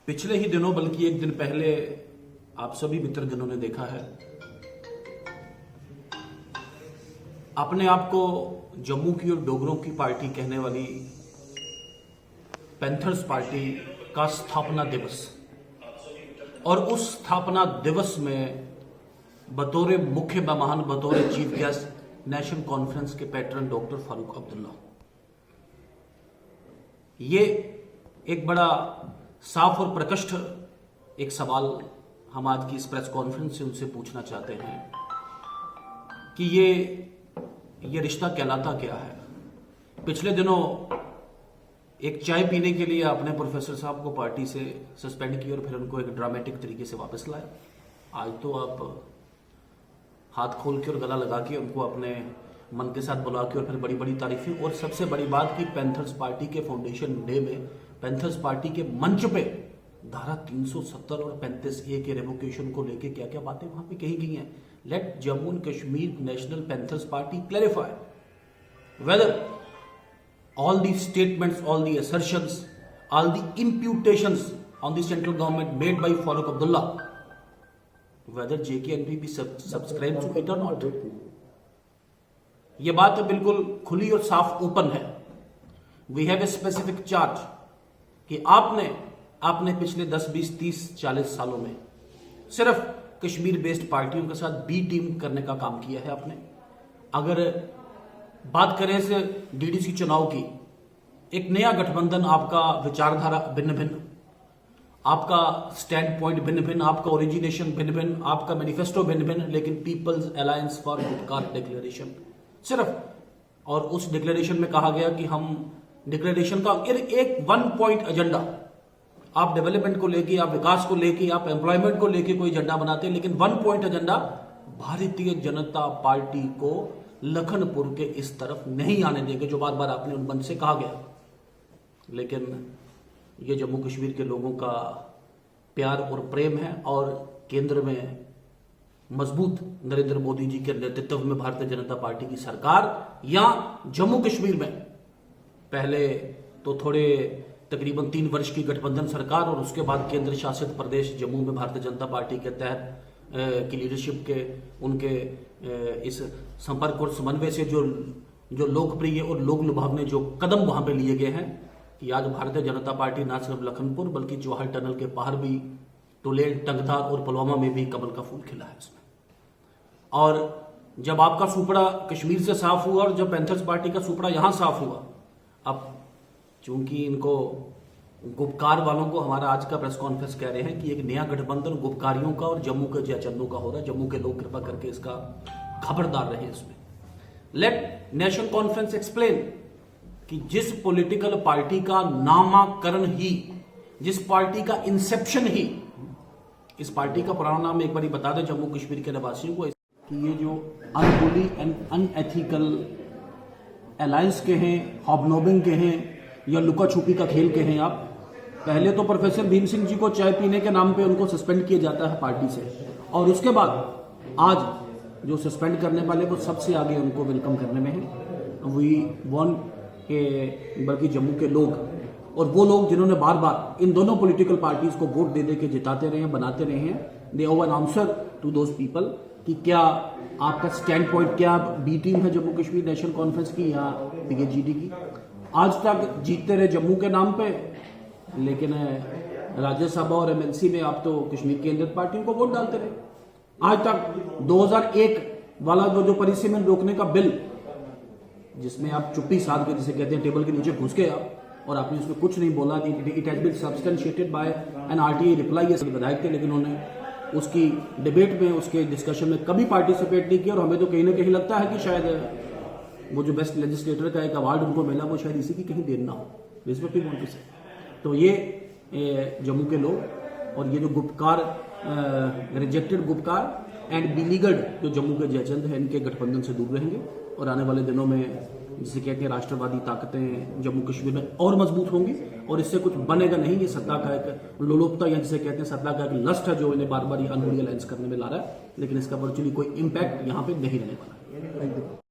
पिछले ही दिनों बल्कि एक दिन पहले आप सभी मित्रजनों ने देखा है, अपने आप को जम्मू की और डोगरों की पार्टी कहने वाली पैंथर्स पार्टी का स्थापना दिवस, और उस स्थापना दिवस में बतौर मुख्य मेहमान, बतौर चीफ गेस्ट नेशनल कॉन्फ्रेंस के पैटर्न डॉक्टर फारूक अब्दुल्ला। ये एक बड़ा साफ और प्रकष्ट एक सवाल हम आज की इस प्रेस कॉन्फ्रेंस से उनसे पूछना चाहते हैं कि ये रिश्ता कहलाता क्या है। पिछले दिनों एक चाय पीने के लिए आपने प्रोफेसर साहब को पार्टी से सस्पेंड किया और फिर उनको एक ड्रामेटिक तरीके से वापस लाया। आज तो आप हाथ खोल के और गला लगा के उनको अपने मन के साथ बुला के और फिर बड़ी बड़ी तारीफें, और सबसे बड़ी बात कि पैंथर्स पार्टी के फाउंडेशन डे में पैंथर्स पार्टी के मंच पे धारा 370 और 35A के रेवोकेशन को लेके क्या क्या बातें वहां पे कही गई हैं। Let Jammu and Kashmir National Panthers Party clarify whether all the statements, all the assertions, all the imputations on the central government made by Farooq Abdullah, whether JKNPP subscribes to it or not. ये बात बिल्कुल खुली और साफ ओपन है। We have a specific charge कि आपने पिछले 10, 20, 30, 40 सालों में सिर्फ कश्मीर बेस्ड पार्टियों के साथ बी टीम करने का काम किया है आपने। अगर बात करें से डीडीसी चुनाव की, एक नया गठबंधन, आपका विचारधारा भिन्न भिन्न, आपका स्टैंड पॉइंट भिन्न भिन्न, आपका ओरिजिनेशन भिन्न भिन्न, आपका मैनिफेस्टो भिन्न भिन्न, लेकिन पीपल्स अलायंस फॉर गुपकार डिक्लेरेशन सिर्फ, और उस डिक्लेरेशन में कहा गया कि हम डिक्लेरेशन का एक 1 पॉइंट एजेंडा, आप डेवलपमेंट को लेके, आप विकास को लेके, आप एम्प्लॉयमेंट को लेके कोई एजेंडा बनाते हैं, लेकिन 1 point agenda Bharatiya Janata party को लखनपुर के इस तरफ नहीं आने देंगे, जो बार बार आपने उन मंच से कहा गया। लेकिन ये जम्मू कश्मीर के लोगों का प्यार और प्रेम है, और केंद्र में मजबूत नरेंद्र मोदी जी के नेतृत्व में भारतीय जनता पार्टी की सरकार, या जम्मू कश्मीर में पहले तो थोड़े तकरीबन 3 वर्ष की गठबंधन सरकार, और उसके बाद केंद्र शासित प्रदेश जम्मू में भारतीय जनता पार्टी के तहत की लीडरशिप के उनके इस संपर्क और समन्वय से जो लोकप्रिय और लोक लुभावने जो कदम वहां पे लिए गए हैं, कि आज भारतीय जनता पार्टी न सिर्फ लखनपुर बल्कि जवाहर टनल के बाहर भी, टोलेल, टंगधार और पुलवामा में भी कमल का फूल खिला है इसमें। और जब आपका सुपड़ा कश्मीर से साफ हुआ और जब पैंथर्स पार्टी का सुपड़ा यहां साफ हुआ, अब चूंकि इनको गुपकार वालों को हमारा आज का प्रेस कॉन्फ्रेंस कह रहे हैं कि एक नया गठबंधन गुपकारियों का और जम्मू के जयचंदों का हो रहा है। जम्मू के लोग कृपा करके इसका खबरदार रहे इसमें। लेट नेशनल कॉन्फ्रेंस एक्सप्लेन कि जिस पॉलिटिकल पार्टी का नामाकरण ही, जिस पार्टी का इंसेप्शन ही, इस पार्टी का पुराना नाम एक बार बता दें जम्मू कश्मीर के निवासियों को, कि ये जो अनहोली एंड अनएथिकल अलायंस के हैं, हॉबनॉबिंग के हैं, या लुका छुपी का खेल के हैं आप। पहले तो प्रोफेसर भीम सिंह जी को चाय पीने के नाम पे उनको सस्पेंड किया जाता है पार्टी से, और उसके बाद आज जो सस्पेंड करने वाले वो सबसे आगे उनको वेलकम करने में है। वी वांट के बल्कि जम्मू के लोग, और वो लोग जिन्होंने बार बार इन दोनों पॉलिटिकल पार्टीज को वोट दे के जिताते रहे हैं, बनाते रहे हैं, they owe an answer to those people कि क्या आपका स्टैंड पॉइंट, क्या बी टीम है जम्मू कश्मीर नेशनल कॉन्फ्रेंस की या पीएचजीडी की। आज तक जीतते रहे जम्मू के नाम पे, लेकिन राज्यसभा और एमएलसी में आप तो कश्मीर केंद्रित पार्टियों को वोट डालते रहे। आज तक 2001 वाला जो परिसीमन रोकने का बिल, जिसमें आप चुप्पी साध के, जिसे कहते हैं टेबल के नीचे घुस गए आप, और आपने उसमें कुछ नहीं बोला, it has been substantiated by an RTI reply. ये विधायक थे, लेकिन उन्होंने उसकी डिबेट में, उसके डिस्कशन में कभी पार्टिसिपेट नहीं किया। और हमें तो कहीं ना कहीं लगता है कि शायद वो जो बेस्ट लेजिस्लेटर का एक अवार्ड उनको मिला, वो शायद इसी की कहीं देर ना हो। तो ये जम्मू के लोग, और ये जो गुपकार, रिजेक्टेड गुपकार एंड बिलीगड जो जम्मू के जयचंद हैं, इनके गठबंधन से दूर रहेंगे, और आने वाले दिनों में जिसे कहते हैं राष्ट्रवादी ताकतें जम्मू कश्मीर में और मजबूत होंगी, और इससे कुछ बनेगा नहीं। ये सत्ता का एक लोलुपता, या जिसे कहते हैं सत्ता का एक लस्ट है, जो इन्हें बार बार अनहोली अलायंस करने में ला रहा है, लेकिन इसका वर्चुअली कोई इम्पैक्ट यहाँ पे नहीं रहने वाला।